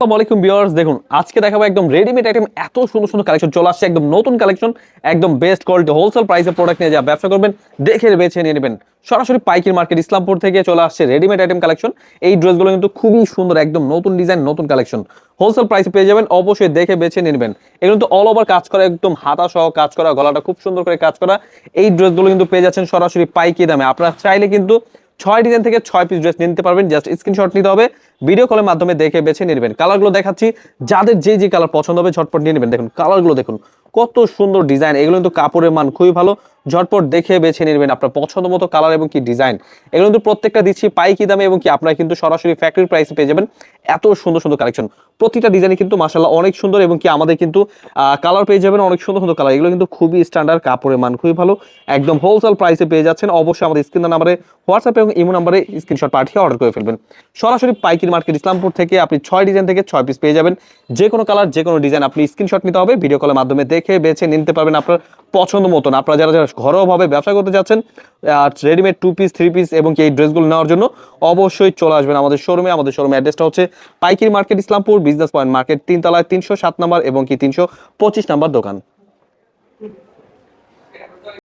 আসসালামু আলাইকুম ভিউয়ার্স, দেখুন আজকে দেখাবো একদম রেডিমেড আইটেম। এত সুন্দর সুন্দর কালেকশন চলে আসছে, একদম নতুন কালেকশন, একদম বেস্ট কোয়ালিটি হোলসেল প্রাইসে প্রোডাক্ট নিয়ে যা ব্যবসা করবেন দেখে বেছে নিয়ে নেবেন। সরাসরি পাইকারি মার্কেট ইসলামপুর থেকে চলে আসছে রেডিমেড আইটেম কালেকশন। এই ড্রেসগুলো কিন্তু খুবই সুন্দর, একদম নতুন ডিজাইন, নতুন কালেকশন, হোলসেল প্রাইসে পেয়ে যাবেন। অবশ্যই দেখে বেছে নিয়ে নেবেন। এগুলো কিন্তু অল ওভার কাজ করা, একদম হাতা সহ কাজ করা, গলাটা খুব সুন্দর করে কাজ করা। এই ড্রেসগুলো কিন্তু পেয়ে যাচ্ছেন সরাসরি পাইকারি দামে। আপনারা চাইলে কিন্তু 6 ডিজাইন থেকে 6 পিস ড্রেস নিতে পারবেন। জাস্ট স্ক্রিনশট নিতে হবে, ভিডিও কলের মাধ্যমে দেখে বেছে নিয়ে নেবেন। কালারগুলো দেখাচ্ছি, যাদের যে যে কালার পছন্দ হবে ঝটপট নিয়ে নেবেন। দেখুন কালারগুলো দেখুন, কত সুন্দর ডিজাইন। এগুলো কিন্তু কাপড়ের মান খুবই ভালো, ঝটপট দেখে বেছে নিয়ে নেবেন আপনার পছন্দ মতো কালার এবং কি ডিজাইন। এগুলো কিন্তু প্রত্যেকটা দিচ্ছি পাইকারি দামে এবং কি আপনারা কিন্তু সরাসরি ফ্যাক্টরি প্রাইসে পেয়ে যাবেন। এত সুন্দর সুন্দর কালেকশন, প্রতিটা ডিজাইন কিন্তু মাশাআল্লাহ অনেক সুন্দর এবং কি আমাদের কিন্তু কালার পেয়ে যাবেন অনেক সুন্দর সুন্দর কালার। এগুলো কিন্তু খুবই স্ট্যান্ডার্ড, কাপড়ের মান খুবই ভালো, একদম হোলসেল প্রাইসে পেয়ে যাচ্ছেন। অবশ্যই আমাদের স্ক্রিন নাম্বারে হোয়াটসঅ্যাপ এবং ইমো নাম্বারে স্ক্রিনশট পাঠিয়ে অর্ডার করে ফেলবেন। সরাসরি পাইকারি মার্কেট ইসলামপুর থেকে আপনি 6 ডিজাইন থেকে 6 পিস পেয়ে যাবেন। যে কোনো কালার, যে কোনো ডিজাইন আপনি স্ক্রিনশট নিতে হবে, ভিডিও কলের মাধ্যমে দেখে বেছে নিতে পারবেন আপনার পছন্দ মতন। আপনারা যারা যারা ঘরোয়াভাবে ব্যবসা করতে যাচ্ছেন, রেডিমেড 2 পিস 3 পিস এবং এই ড্রেসগুলো নেওয়ার জন্য অবশ্যই চলে আসবেন আমাদের শোরুমে। আমাদের শোরুমের অ্যাড্রেসটা হচ্ছে পাইকারি market Islampur, business point market, 3 তলায় 307 নাম্বার এবং কি 325 নাম্বার দোকান।